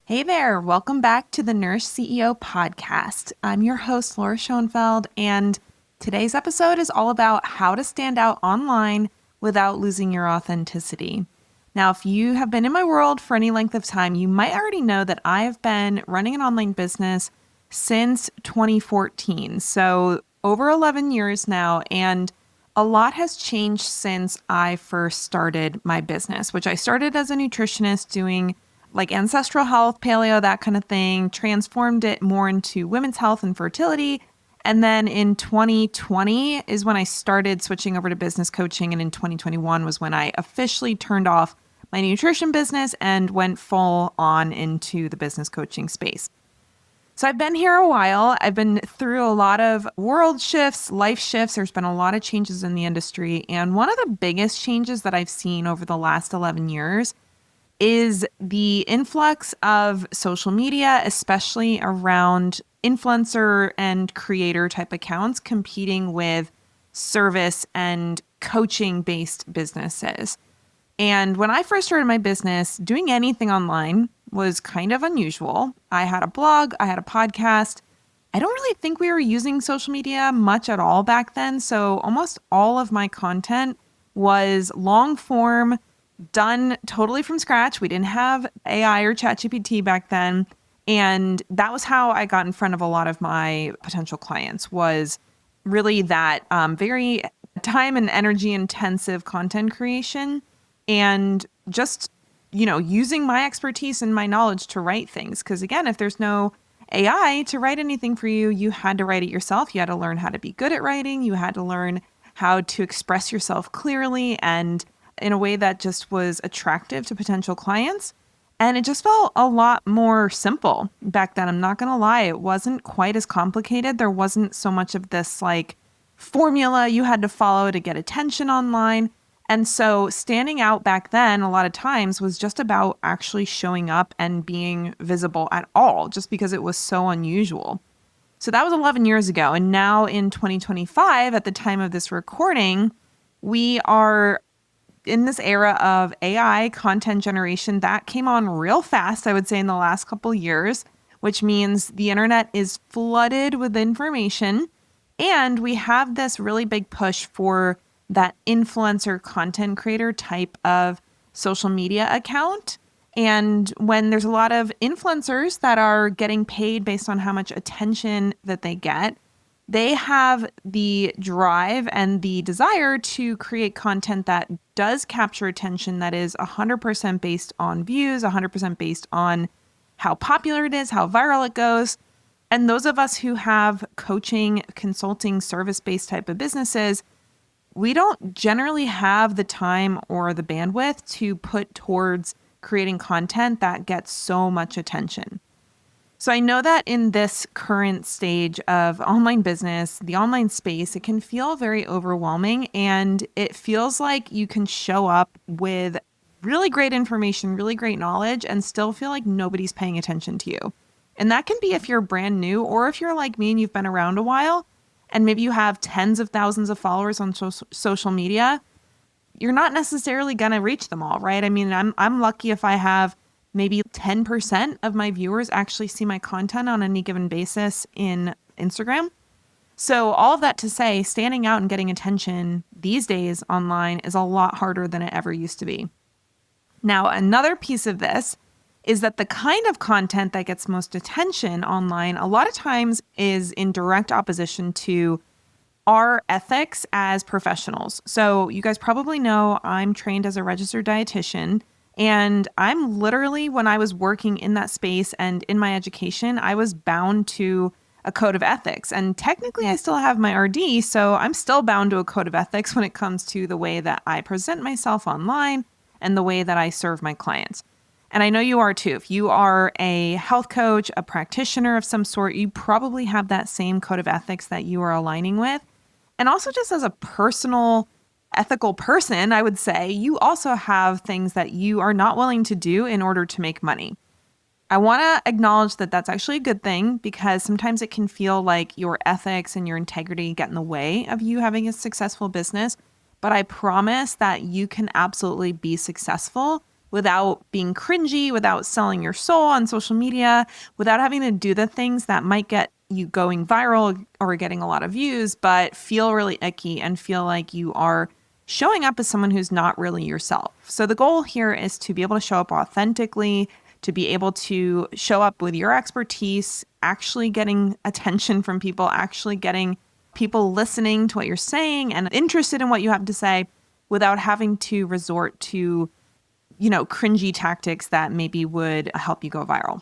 Hey there, welcome back to the Nourish CEO podcast. I'm your host, Laura Schoenfeld, and today's episode is all about how to stand out online without losing your authenticity. Now, if you have been in my world for any length of time, you might already know that I have been running an online business since 2014, so over 11 years now, and a lot has changed since I first started my business, which I started as a nutritionist doing like ancestral health, paleo, that kind of thing, transformed it more into women's health and fertility. And then in 2020 is when I started switching over to business coaching. And in 2021 was when I officially turned off my nutrition business and went full on into the business coaching space. So I've been here a while. I've been through a lot of world shifts, life shifts. There's been a lot of changes in the industry. And one of the biggest changes that I've seen over the last 11 years is the influx of social media, especially around influencer and creator type accounts competing with service and coaching based businesses. And when I first started my business, doing anything online was kind of unusual. I had a blog, I had a podcast. I don't really think we were using social media much at all back then. So almost all of my content was long form, done totally from scratch. We didn't have AI or ChatGPT back then. And that was how I got in front of a lot of my potential clients, was really that very time and energy intensive content creation and just, using my expertise and my knowledge to write things. Because again, if there's no AI to write anything for you, you had to write it yourself. You had to learn how to be good at writing. You had to learn how to express yourself clearly and in a way that just was attractive to potential clients. And it just felt a lot more simple back then. I'm not going to lie. It wasn't quite as complicated. There wasn't so much of this like formula you had to follow to get attention online. And so standing out back then a lot of times was just about actually showing up and being visible at all, just because it was so unusual. So that was 11 years ago. And now in 2025, at the time of this recording, we are in this era of AI content generation that came on real fast, I would say, in the last couple years, which means the internet is flooded with information. And we have this really big push for that influencer content creator type of social media account. And when there's a lot of influencers that are getting paid based on how much attention that they get, they have the drive and the desire to create content that does capture attention, that is 100% based on views, 100% based on how popular it is, how viral it goes. And those of us who have coaching, consulting, service-based type of businesses, we don't generally have the time or the bandwidth to put towards creating content that gets so much attention. So I know that in this current stage of online business, the online space, it can feel very overwhelming, and it feels like you can show up with really great information, really great knowledge, and still feel like nobody's paying attention to you. And that can be if you're brand new, or if you're like me and you've been around a while and maybe you have tens of thousands of followers on social media. You're not necessarily going to reach them all, right? I mean, I'm lucky if I have maybe 10% of my viewers actually see my content on any given basis in Instagram. So all of that to say, standing out and getting attention these days online is a lot harder than it ever used to be. Now, another piece of this is that the kind of content that gets most attention online a lot of times is in direct opposition to our ethics as professionals. So you guys probably know I'm trained as a registered dietitian. And I'm literally, when I was working in that space and in my education, I was bound to a code of ethics. And technically, I still have my RD, so I'm still bound to a code of ethics when it comes to the way that I present myself online and the way that I serve my clients. And I know you are too. If you are a health coach, a practitioner of some sort, you probably have that same code of ethics that you are aligning with. And also just as a personal ethical person, I would say, you also have things that you are not willing to do in order to make money. I want to acknowledge that that's actually a good thing, because sometimes it can feel like your ethics and your integrity get in the way of you having a successful business. But I promise that you can absolutely be successful without being cringy, without selling your soul on social media, without having to do the things that might get you going viral or getting a lot of views, but feel really icky and feel like you are showing up as someone who's not really yourself. So the goal here is to be able to show up authentically, to be able to show up with your expertise, actually getting attention from people, actually getting people listening to what you're saying and interested in what you have to say without having to resort to, cringy tactics that maybe would help you go viral.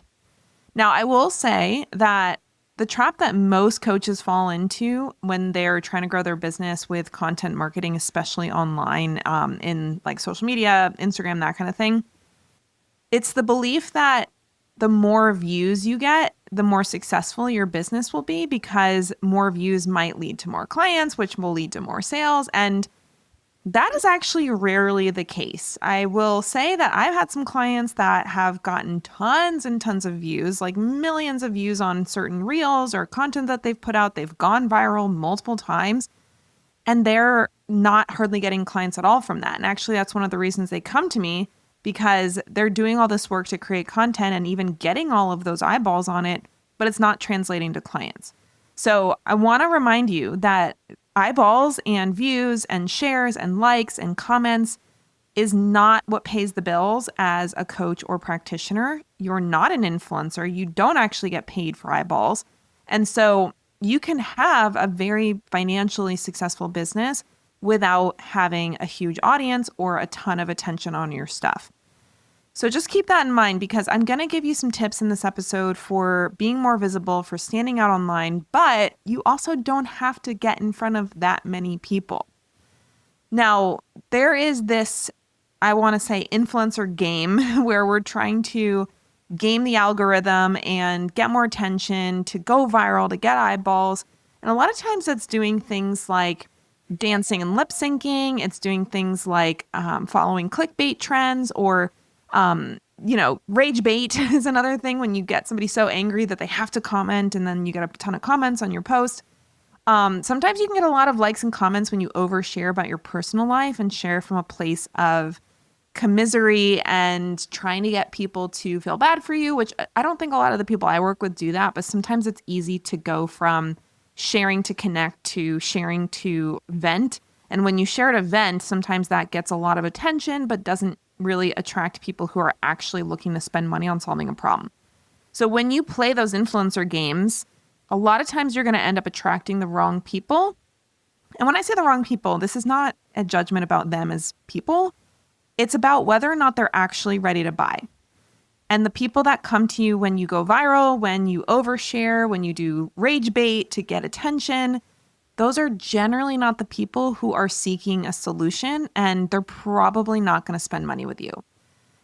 Now, I will say that the trap that most coaches fall into when they're trying to grow their business with content marketing, especially online, in like social media, Instagram, that kind of thing, it's the belief that the more views you get, the more successful your business will be, because more views might lead to more clients, which will lead to more sales. And that is actually rarely the case. I will say that I've had some clients that have gotten tons and tons of views, like millions of views on certain reels or content that they've put out. They've gone viral multiple times, and they're not hardly getting clients at all from that. And actually, that's one of the reasons they come to me, because they're doing all this work to create content and even getting all of those eyeballs on it, but it's not translating to clients. So I want to remind you that eyeballs and views and shares and likes and comments is not what pays the bills as a coach or practitioner. You're not an influencer. You don't actually get paid for eyeballs. And so you can have a very financially successful business without having a huge audience or a ton of attention on your stuff. So just keep that in mind, because I'm going to give you some tips in this episode for being more visible, for standing out online, but you also don't have to get in front of that many people. Now, there is this, I want to say, influencer game where we're trying to game the algorithm and get more attention, to go viral, to get eyeballs. And a lot of times that's doing things like dancing and lip syncing. It's doing things like following clickbait trends, or rage bait is another thing, when you get somebody so angry that they have to comment and then you get a ton of comments on your post. Sometimes you can get a lot of likes and comments when you overshare about your personal life and share from a place of commisery and trying to get people to feel bad for you, which I don't think a lot of the people I work with do that, but sometimes it's easy to go from sharing to connect to sharing to vent. And when you share to vent, sometimes that gets a lot of attention, but doesn't really attract people who are actually looking to spend money on solving a problem. So when you play those influencer games, a lot of times you're going to end up attracting the wrong people. And when I say the wrong people, this is not a judgment about them as people. It's about whether or not they're actually ready to buy. And the people that come to you when you go viral, when you overshare, when you do rage bait to get attention, those are generally not the people who are seeking a solution, and they're probably not going to spend money with you.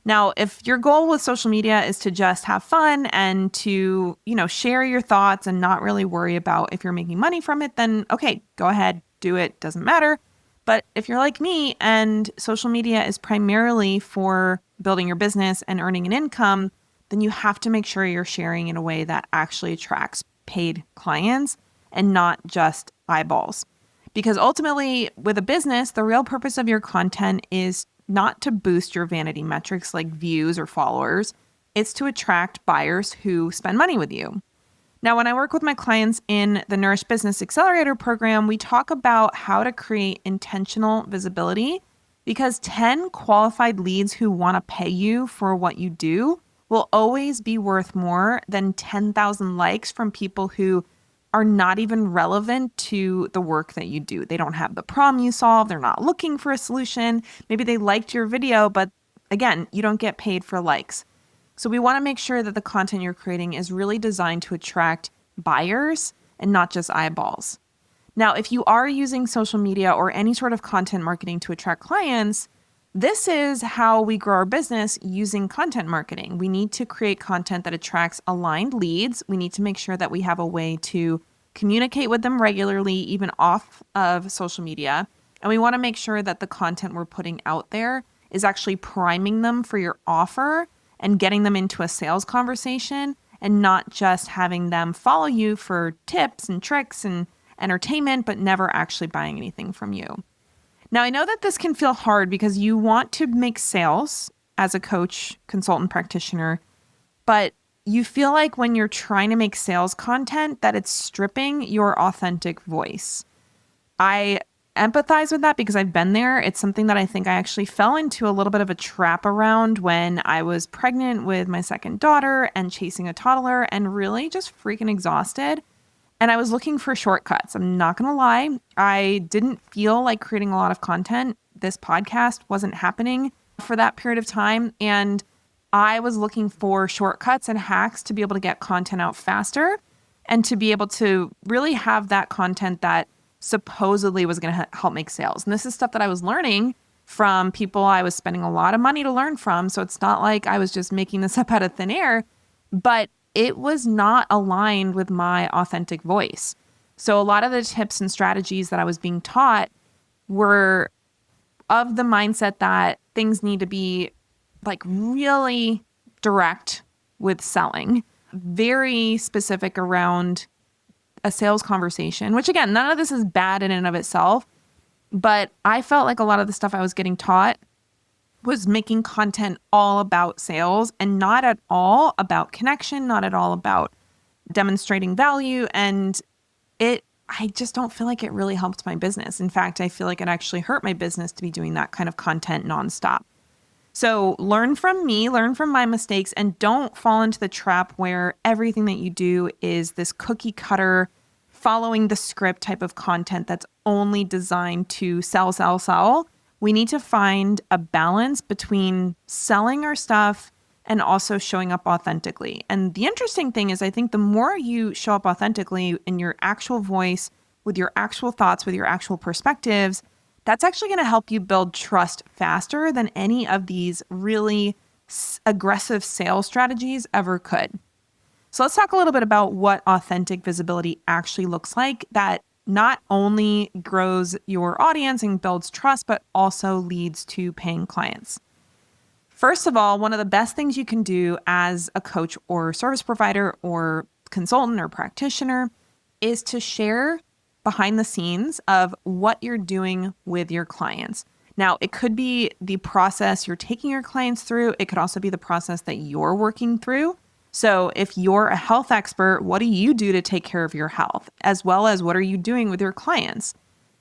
Now, if your goal with social media is to just have fun and to, share your thoughts and not really worry about if you're making money from it, then okay, go ahead, do it, doesn't matter. But if you're like me and social media is primarily for building your business and earning an income, then you have to make sure you're sharing in a way that actually attracts paid clients and not just eyeballs. Because ultimately, with a business, the real purpose of your content is not to boost your vanity metrics like views or followers. It's to attract buyers who spend money with you. Now, when I work with my clients in the Nourish Business Accelerator program, we talk about how to create intentional visibility, because 10 qualified leads who want to pay you for what you do will always be worth more than 10,000 likes from people who are not even relevant to the work that you do. They don't have the problem you solve. They're not looking for a solution. Maybe they liked your video, but again, you don't get paid for likes. So we want to make sure that the content you're creating is really designed to attract buyers and not just eyeballs. Now, if you are using social media or any sort of content marketing to attract clients, this is how we grow our business using content marketing. We need to create content that attracts aligned leads. We need to make sure that we have a way to communicate with them regularly, even off of social media. And we want to make sure that the content we're putting out there is actually priming them for your offer and getting them into a sales conversation, and not just having them follow you for tips and tricks and entertainment, but never actually buying anything from you. Now, I know that this can feel hard because you want to make sales as a coach, consultant, practitioner, but you feel like when you're trying to make sales content that it's stripping your authentic voice. I empathize with that because I've been there. It's something that I think I actually fell into a little bit of a trap around when I was pregnant with my second daughter and chasing a toddler and really just freaking exhausted. And I was looking for shortcuts. I'm not going to lie. I didn't feel like creating a lot of content. This podcast wasn't happening for that period of time. And I was looking for shortcuts and hacks to be able to get content out faster and to be able to really have that content that supposedly was going to help make sales. And this is stuff that I was learning from people I was spending a lot of money to learn from. So it's not like I was just making this up out of thin air, but it was not aligned with my authentic voice. So a lot of the tips and strategies that I was being taught were of the mindset that things need to be like really direct with selling, very specific around a sales conversation, which again, none of this is bad in and of itself, but I felt like a lot of the stuff I was getting taught was making content all about sales and not at all about connection, not at all about demonstrating value. And I just don't feel like it really helped my business. In fact, I feel like it actually hurt my business to be doing that kind of content nonstop. So learn from me, learn from my mistakes, and don't fall into the trap where everything that you do is this cookie cutter, following the script type of content that's only designed to sell, sell, sell. We need to find a balance between selling our stuff and also showing up authentically. And the interesting thing is, I think the more you show up authentically in your actual voice, with your actual thoughts, with your actual perspectives, that's actually going to help you build trust faster than any of these really aggressive sales strategies ever could. So let's talk a little bit about what authentic visibility actually looks like that not only grows your audience and builds trust, but also leads to paying clients. First of all, one of the best things you can do as a coach or service provider or consultant or practitioner is to share behind the scenes of what you're doing with your clients. Now, it could be the process you're taking your clients through. It could also be the process that you're working through. So if you're a health expert, what do you do to take care of your health? As well as what are you doing with your clients?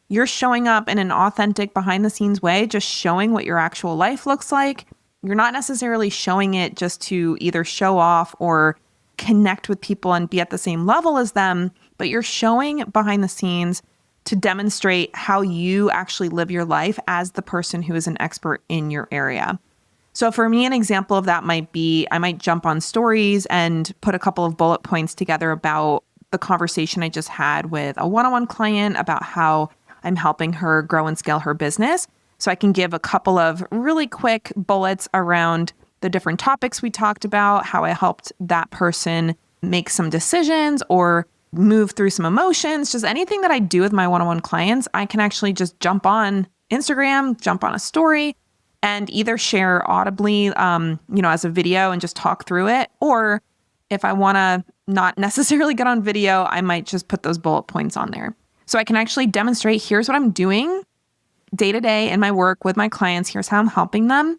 You're showing up in an authentic behind the scenes way, just showing what your actual life looks like. You're not necessarily showing it just to either show off or connect with people and be at the same level as them, but you're showing behind the scenes to demonstrate how you actually live your life as the person who is an expert in your area. So for me, an example of that might be, I might jump on stories and put a couple of bullet points together about the conversation I just had with a one-on-one client about how I'm helping her grow and scale her business. So I can give a couple of really quick bullets around the different topics we talked about, how I helped that person make some decisions or move through some emotions, just anything that I do with my one-on-one clients, I can actually just jump on Instagram, jump on a story, and either share audibly, as a video and just talk through it. Or if I want to not necessarily get on video, I might just put those bullet points on there. So I can actually demonstrate, here's what I'm doing day to day in my work with my clients. Here's how I'm helping them.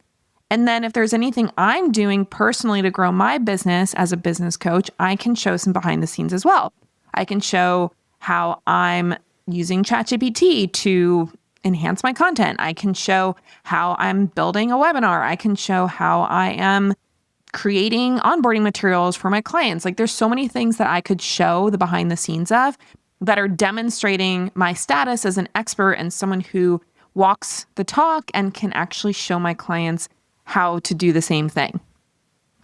And then if there's anything I'm doing personally to grow my business as a business coach, I can show some behind the scenes as well. I can show how I'm using ChatGPT to enhance my content. I can show how I'm building a webinar. I can show how I am creating onboarding materials for my clients. Like there's so many things that I could show the behind the scenes of that are demonstrating my status as an expert and someone who walks the talk and can actually show my clients how to do the same thing.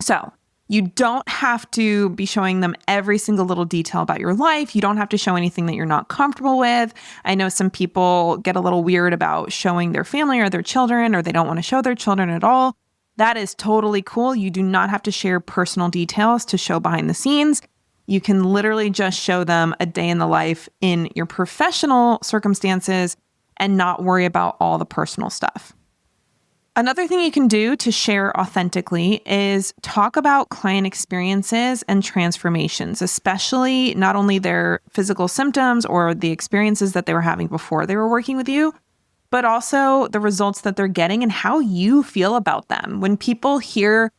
So you don't have to be showing them every single little detail about your life. You don't have to show anything that you're not comfortable with. I know some people get a little weird about showing their family or their children, or they don't want to show their children at all. That is totally cool. You do not have to share personal details to show behind the scenes. You can literally just show them a day in the life in your professional circumstances and not worry about all the personal stuff. Another thing you can do to share authentically is talk about client experiences and transformations, especially not only their physical symptoms or the experiences that they were having before they were working with you, but also the results that they're getting and how you feel about them. When people hear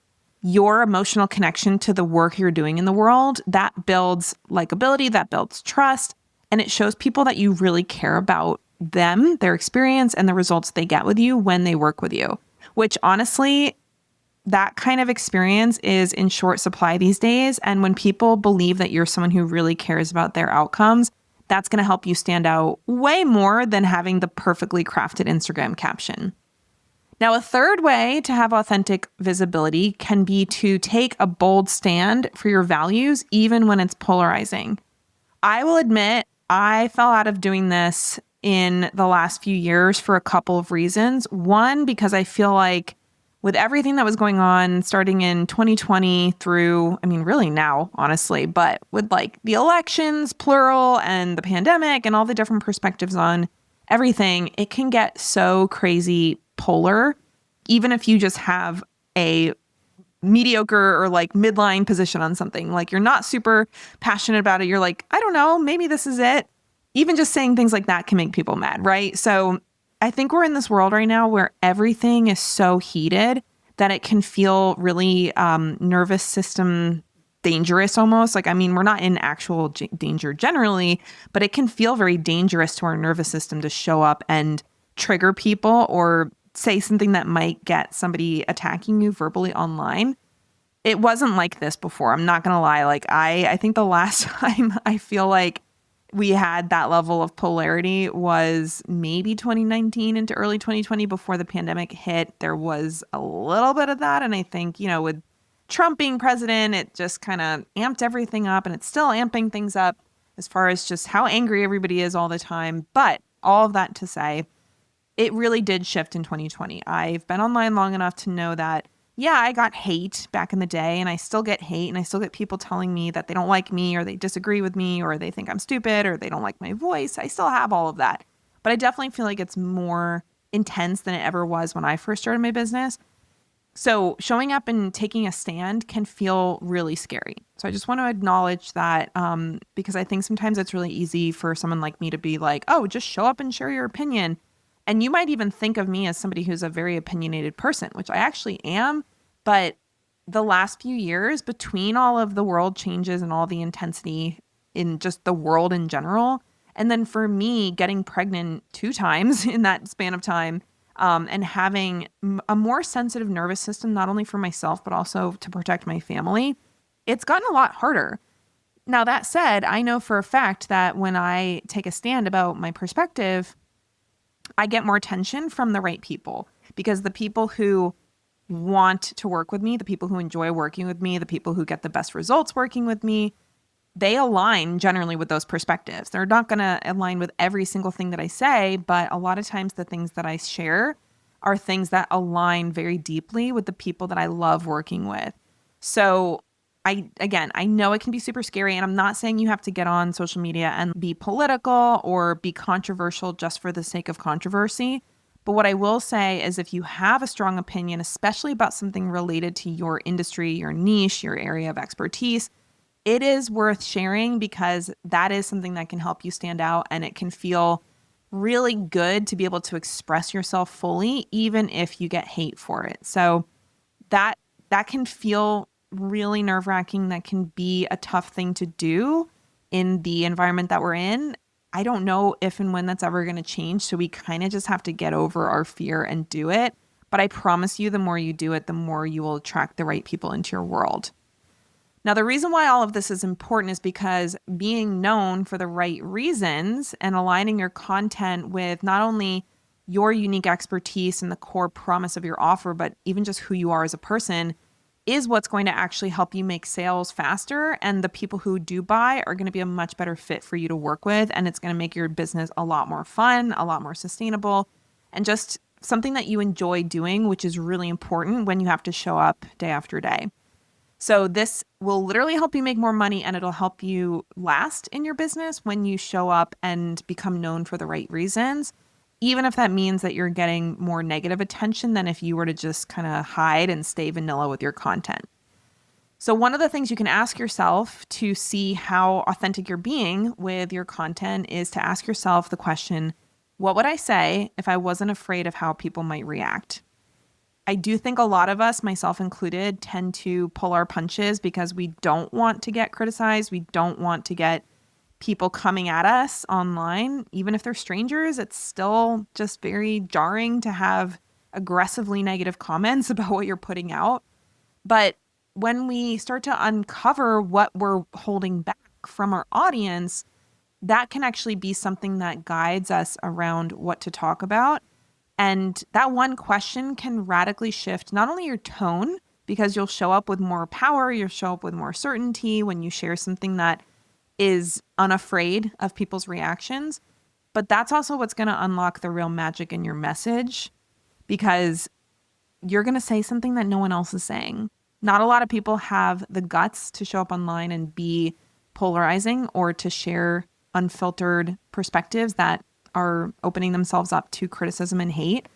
your emotional connection to the work you're doing in the world, that builds likability, that builds trust, and it shows people that you really care about them, their experience, and the results they get with you when they work with you, which honestly, that kind of experience is in short supply these days. And when people believe that you're someone who really cares about their outcomes, that's going to help you stand out way more than having the perfectly crafted Instagram caption. Now, a third way to have authentic visibility can be to take a bold stand for your values, even when it's polarizing. I will admit, I fell out of doing this in the last few years for a couple of reasons. One, because I feel like with everything that was going on starting in 2020 through, really now, honestly, but with like the elections, plural, and the pandemic and all the different perspectives on everything, it can get so crazy polar, even if you just have a mediocre or like midline position on something. Like you're not super passionate about it. You're like, I don't know, maybe this is it. Even just saying things like that can make people mad, right? So I think we're in this world right now where everything is so heated that it can feel really nervous system dangerous almost. Like, we're not in actual danger generally, but it can feel very dangerous to our nervous system to show up and trigger people or say something that might get somebody attacking you verbally online. It wasn't like this before. I'm not going to lie. Like I think the last time I feel like we had that level of polarity was maybe 2019 into early 2020 before the pandemic hit. There was a little bit of that. And I think, with Trump being president, it just kind of amped everything up, and it's still amping things up as far as just how angry everybody is all the time. But all of that to say, it really did shift in 2020. I've been online long enough to know that, yeah, I got hate back in the day, and I still get hate, and I still get people telling me that they don't like me or they disagree with me or they think I'm stupid or they don't like my voice. I still have all of that. But I definitely feel like it's more intense than it ever was when I first started my business. So showing up and taking a stand can feel really scary. So I just want to acknowledge that because I think sometimes it's really easy for someone like me to be like, oh, just show up and share your opinion. And you might even think of me as somebody who's a very opinionated person, which I actually am. But the last few years, between all of the world changes and all the intensity in just the world in general, and then for me getting pregnant 2 times in that span of time, and having a more sensitive nervous system, not only for myself, but also to protect my family, it's gotten a lot harder. Now, that said, I know for a fact that when I take a stand about my perspective, I get more attention from the right people, because the people who want to work with me, the people who enjoy working with me, the people who get the best results working with me, they align generally with those perspectives. They're not going to align with every single thing that I say, but a lot of times the things that I share are things that align very deeply with the people that I love working with. So I know it can be super scary, and I'm not saying you have to get on social media and be political or be controversial just for the sake of controversy. But what I will say is if you have a strong opinion, especially about something related to your industry, your niche, your area of expertise, it is worth sharing, because that is something that can help you stand out, and it can feel really good to be able to express yourself fully, even if you get hate for it. So that can feel really nerve-wracking. That can be a tough thing to do in the environment that we're in. I don't know if and when that's ever going to change. So we kind of just have to get over our fear and do it. But I promise you, the more you do it, the more you will attract the right people into your world. Now, the reason why all of this is important is because being known for the right reasons and aligning your content with not only your unique expertise and the core promise of your offer, but even just who you are as a person, is what's going to actually help you make sales faster. And the people who do buy are going to be a much better fit for you to work with. And it's going to make your business a lot more fun, a lot more sustainable, and just something that you enjoy doing, which is really important when you have to show up day after day. So this will literally help you make more money, and it'll help you last in your business when you show up and become known for the right reasons, even if that means that you're getting more negative attention than if you were to just kind of hide and stay vanilla with your content. So one of the things you can ask yourself to see how authentic you're being with your content is to ask yourself the question, What would I say if I wasn't afraid of how people might react? I do think a lot of us, myself included, tend to pull our punches because we don't want to get criticized. We don't want to get people coming at us online. Even if they're strangers, it's still just very jarring to have aggressively negative comments about what you're putting out. But when we start to uncover what we're holding back from our audience, that can actually be something that guides us around what to talk about. And that one question can radically shift not only your tone, because you'll show up with more power, you'll show up with more certainty when you share something that is unafraid of people's reactions, but that's also what's going to unlock the real magic in your message, because you're going to say something that no one else is saying. Not a lot of people have the guts to show up online and be polarizing or to share unfiltered perspectives that are opening themselves up to criticism and hate.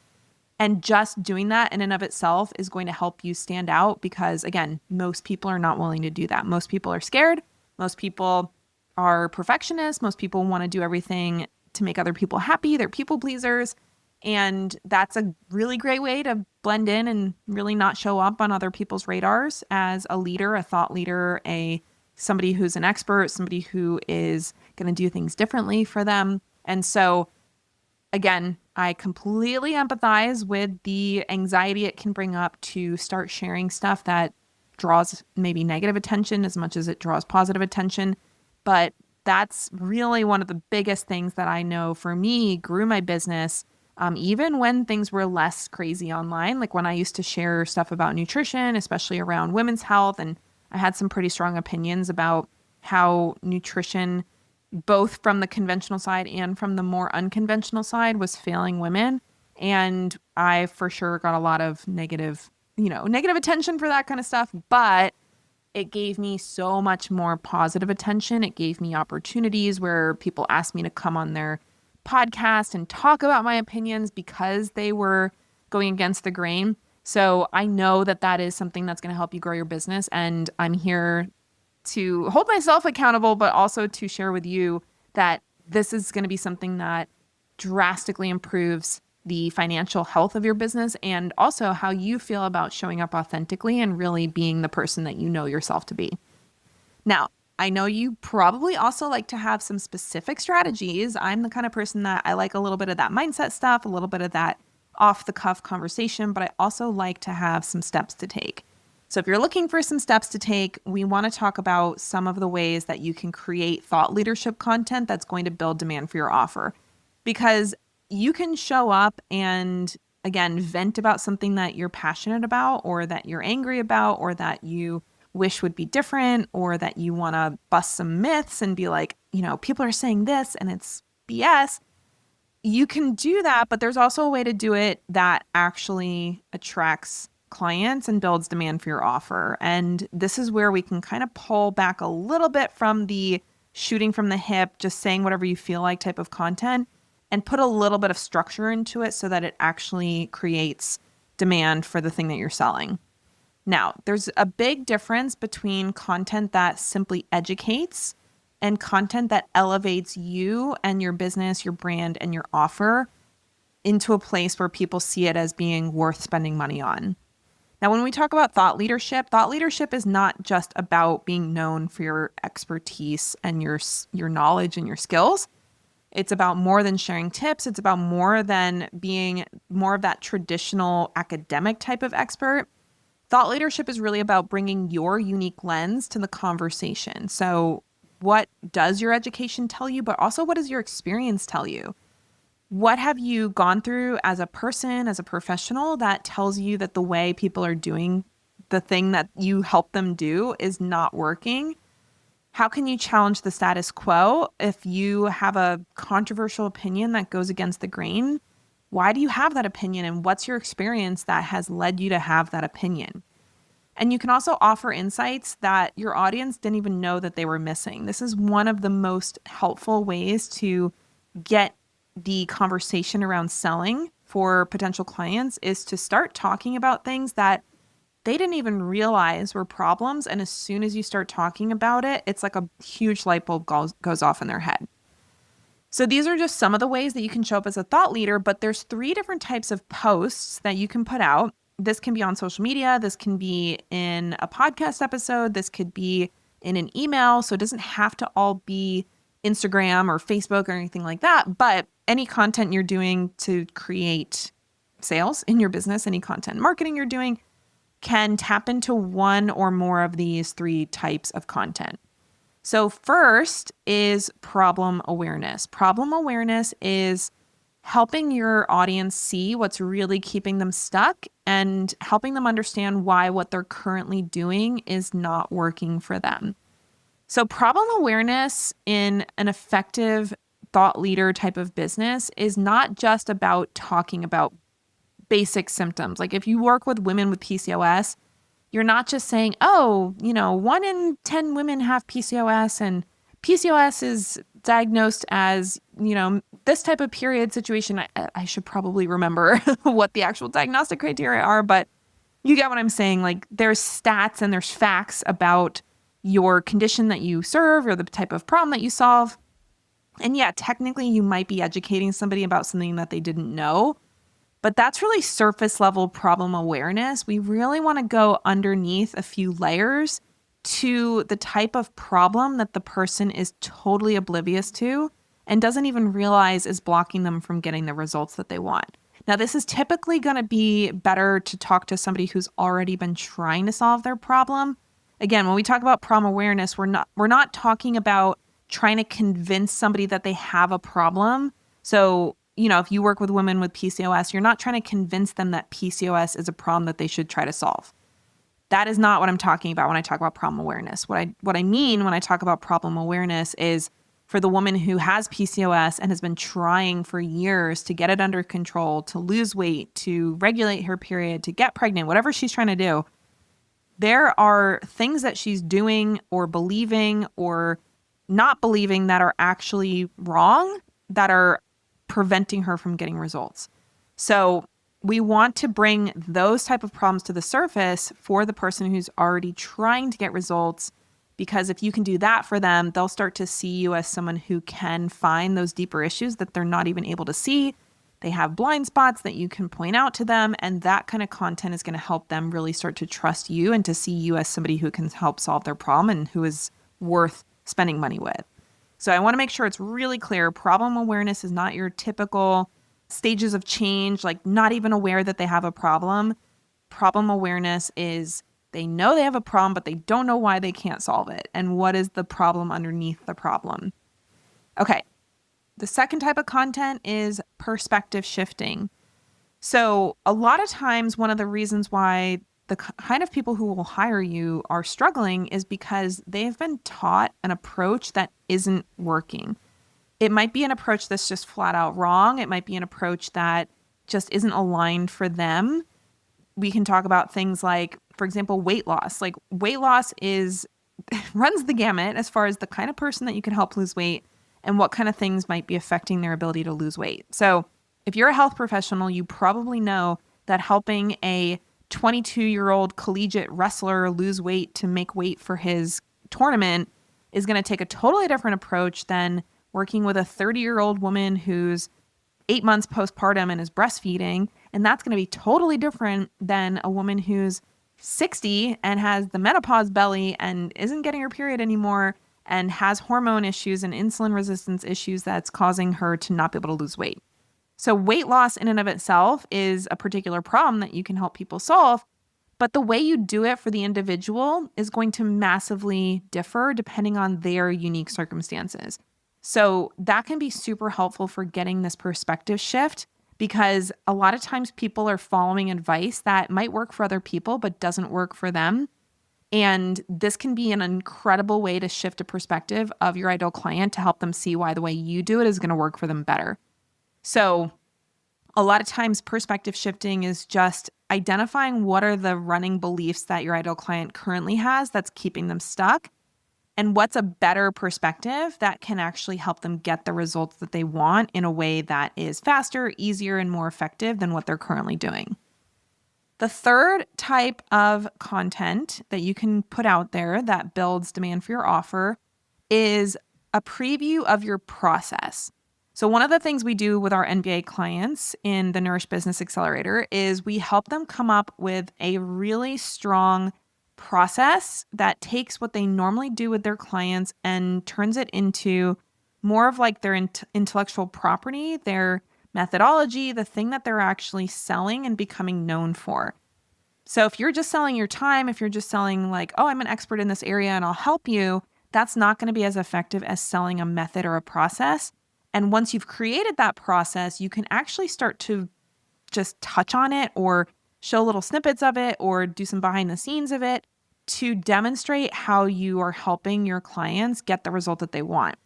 And just doing that in and of itself is going to help you stand out because, again, most people are not willing to do that. Most people are scared. Most people are perfectionists. Most people want to do everything to make other people happy. They're people pleasers. And that's a really great way to blend in and really not show up on other people's radars as a leader, a thought leader, somebody who's an expert, somebody who is going to do things differently for them. And so, again, I completely empathize with the anxiety it can bring up to start sharing stuff that draws maybe negative attention as much as it draws positive attention. But that's really one of the biggest things that I know for me grew my business, even when things were less crazy online. Like when I used to share stuff about nutrition, especially around women's health, and I had some pretty strong opinions about how nutrition, both from the conventional side and from the more unconventional side, was failing women. And I for sure got a lot of negative attention for that kind of stuff. But it gave me so much more positive attention. It gave me opportunities where people asked me to come on their podcast and talk about my opinions because they were going against the grain. So I know that that is something that's going to help you grow your business. And I'm here to hold myself accountable, but also to share with you that this is going to be something that drastically improves the financial health of your business and also how you feel about showing up authentically and really being the person that you know yourself to be. Now, I know you probably also like to have some specific strategies. I'm the kind of person that I like a little bit of that mindset stuff, a little bit of that off the cuff conversation, but I also like to have some steps to take. So if you're looking for some steps to take, we want to talk about some of the ways that you can create thought leadership content that's going to build demand for your offer. Because you can show up and, again, vent about something that you're passionate about or that you're angry about or that you wish would be different or that you want to bust some myths and be like, people are saying this and it's BS. You can do that, but there's also a way to do it that actually attracts clients and builds demand for your offer. And this is where we can kind of pull back a little bit from the shooting from the hip, just saying whatever you feel like type of content, and put a little bit of structure into it so that it actually creates demand for the thing that you're selling. Now, there's a big difference between content that simply educates and content that elevates you and your business, your brand, and your offer into a place where people see it as being worth spending money on. Now, when we talk about thought leadership is not just about being known for your expertise and your knowledge and your skills. It's about more than sharing tips. It's about more than being more of that traditional academic type of expert. Thought leadership is really about bringing your unique lens to the conversation. So what does your education tell you, but also what does your experience tell you? What have you gone through as a person, as a professional that tells you that the way people are doing the thing that you help them do is not working? How can you challenge the status quo if you have a controversial opinion that goes against the grain? Why do you have that opinion, and what's your experience that has led you to have that opinion? And you can also offer insights that your audience didn't even know that they were missing. This is one of the most helpful ways to get the conversation around selling for potential clients is to start talking about things that they didn't even realize were problems. And as soon as you start talking about it, it's like a huge light bulb goes off in their head. So these are just some of the ways that you can show up as a thought leader, but there's 3 different types of posts that you can put out. This can be on social media. This can be in a podcast episode. This could be in an email. So it doesn't have to all be Instagram or Facebook or anything like that. But any content you're doing to create sales in your business, any content marketing you're doing, can tap into one or more of these 3 types of content. So first is problem awareness. Problem awareness is helping your audience see what's really keeping them stuck and helping them understand why what they're currently doing is not working for them. So problem awareness in an effective thought leader type of business is not just about talking about basic symptoms. Like if you work with women with PCOS, you're not just saying, 1 in 10 women have PCOS and PCOS is diagnosed as, this type of period situation. I should probably remember what the actual diagnostic criteria are, but you get what I'm saying. Like there's stats and there's facts about your condition that you serve or the type of problem that you solve. And yeah, technically you might be educating somebody about something that they didn't know. But that's really surface level problem awareness. We really want to go underneath a few layers to the type of problem that the person is totally oblivious to and doesn't even realize is blocking them from getting the results that they want. Now, this is typically going to be better to talk to somebody who's already been trying to solve their problem. Again, when we talk about problem awareness, we're not talking about trying to convince somebody that they have a problem. So if you work with women with PCOS, you're not trying to convince them that PCOS is a problem that they should try to solve. That is not what I'm talking about when I talk about problem awareness. What I mean when I talk about problem awareness is for the woman who has PCOS and has been trying for years to get it under control, to lose weight, to regulate her period, to get pregnant, whatever she's trying to do, there are things that she's doing or believing or not believing that are actually wrong, that are preventing her from getting results. So we want to bring those type of problems to the surface for the person who's already trying to get results, because if you can do that for them, they'll start to see you as someone who can find those deeper issues that they're not even able to see. They have blind spots that you can point out to them, and that kind of content is going to help them really start to trust you and to see you as somebody who can help solve their problem and who is worth spending money with. So I want to make sure it's really clear. Problem awareness is not your typical stages of change, like not even aware that they have a problem. Problem awareness is they know they have a problem, but they don't know why they can't solve it. And what is the problem underneath the problem? Okay. The second type of content is perspective shifting. So a lot of times, one of the reasons why the kind of people who will hire you are struggling is because they've been taught an approach that isn't working. It might be an approach that's just flat out wrong. It might be an approach that just isn't aligned for them. We can talk about things like, for example, weight loss. Like weight loss runs the gamut as far as the kind of person that you can help lose weight and what kind of things might be affecting their ability to lose weight. So if you're a health professional, you probably know that helping a 22-year-old collegiate wrestler lose weight to make weight for his tournament is going to take a totally different approach than working with a 30-year-old woman who's 8 months postpartum and is breastfeeding. And that's going to be totally different than a woman who's 60 and has the menopause belly and isn't getting her period anymore and has hormone issues and insulin resistance issues that's causing her to not be able to lose weight. So weight loss in and of itself is a particular problem that you can help people solve, but the way you do it for the individual is going to massively differ depending on their unique circumstances. So that can be super helpful for getting this perspective shift, because a lot of times people are following advice that might work for other people but doesn't work for them. And this can be an incredible way to shift a perspective of your ideal client to help them see why the way you do it is going to work for them better. So a lot of times perspective shifting is just identifying what are the running beliefs that your ideal client currently has that's keeping them stuck, and what's a better perspective that can actually help them get the results that they want in a way that is faster, easier, and more effective than what they're currently doing. The third type of content that you can put out there that builds demand for your offer is a preview of your process. So one of the things we do with our NBA clients in the Nourish Business Accelerator is we help them come up with a really strong process that takes what they normally do with their clients and turns it into more of like their intellectual property, their methodology, the thing that they're actually selling and becoming known for. So if you're just selling your time, if you're just selling like, oh, I'm an expert in this area and I'll help you, that's not going to be as effective as selling a method or a process. And once you've created that process, you can actually start to just touch on it or show little snippets of it or do some behind the scenes of it to demonstrate how you are helping your clients get the result that they want.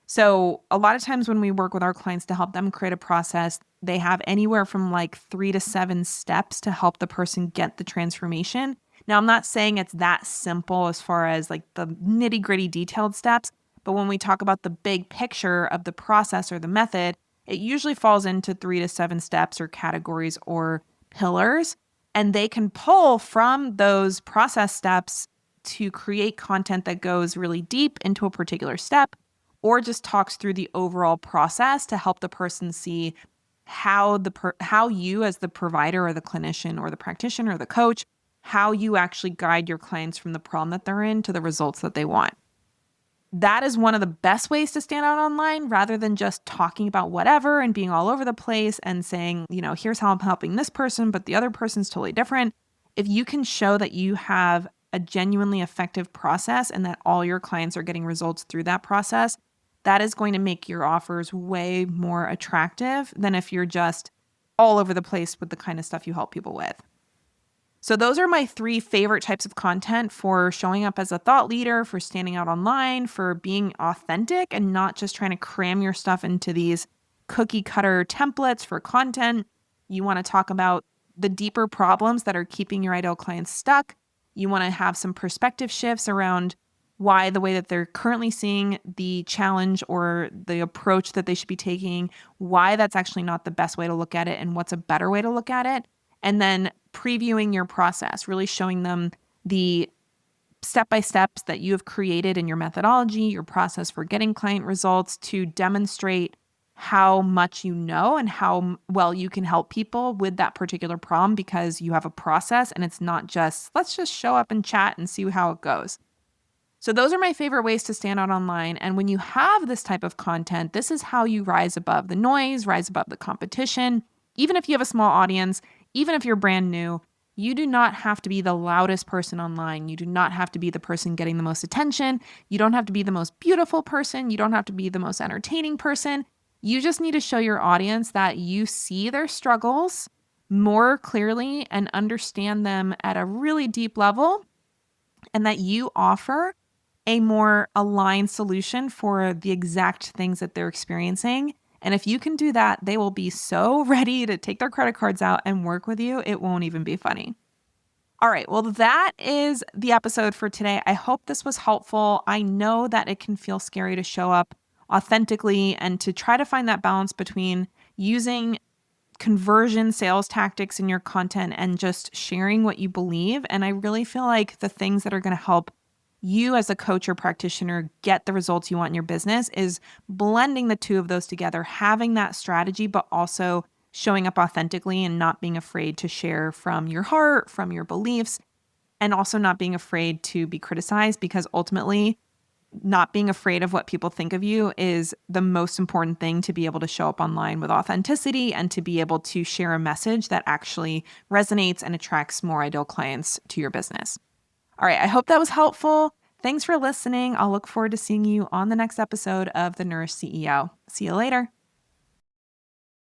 So a lot of times when we work with our clients to help them create a process, they have anywhere from like 3 to 7 steps to help the person get the transformation. Now, I'm not saying it's that simple as far as like the nitty-gritty detailed steps, but when we talk about the big picture of the process or the method, it usually falls into 3 to 7 steps or categories or pillars, and they can pull from those process steps to create content that goes really deep into a particular step or just talks through the overall process to help the person see how how you as the provider or the clinician or the practitioner or the coach, how you actually guide your clients from the problem that they're in to the results that they want. That is one of the best ways to stand out online rather than just talking about whatever and being all over the place and saying, here's how I'm helping this person, but the other person's totally different. If you can show that you have a genuinely effective process and that all your clients are getting results through that process, that is going to make your offers way more attractive than if you're just all over the place with the kind of stuff you help people with. So those are my 3 favorite types of content for showing up as a thought leader, for standing out online, for being authentic and not just trying to cram your stuff into these cookie cutter templates for content. You want to talk about the deeper problems that are keeping your ideal clients stuck. You want to have some perspective shifts around why the way that they're currently seeing the challenge or the approach that they should be taking, why that's actually not the best way to look at it and what's a better way to look at it. And then previewing your process, really showing them the step-by-steps that you have created in your methodology, your process for getting client results to demonstrate how much you know and how well you can help people with that particular problem because you have a process and it's not just, let's just show up and chat and see how it goes. So those are my favorite ways to stand out online. And when you have this type of content, this is how you rise above the noise, rise above the competition. Even if you have a small audience, even if you're brand new, you do not have to be the loudest person online. You do not have to be the person getting the most attention. You don't have to be the most beautiful person. You don't have to be the most entertaining person. You just need to show your audience that you see their struggles more clearly and understand them at a really deep level, and that you offer a more aligned solution for the exact things that they're experiencing. And if you can do that, they will be so ready to take their credit cards out and work with you. It won't even be funny. All right. Well, that is the episode for today. I hope this was helpful. I know that it can feel scary to show up authentically and to try to find that balance between using conversion sales tactics in your content and just sharing what you believe. And I really feel like the things that are going to help you as a coach or practitioner get the results you want in your business is blending the two of those together, having that strategy, but also showing up authentically and not being afraid to share from your heart, from your beliefs, and also not being afraid to be criticized, because ultimately not being afraid of what people think of you is the most important thing to be able to show up online with authenticity and to be able to share a message that actually resonates and attracts more ideal clients to your business. All right, I hope that was helpful. Thanks for listening. I'll look forward to seeing you on the next episode of The Nourish CEO. See you later.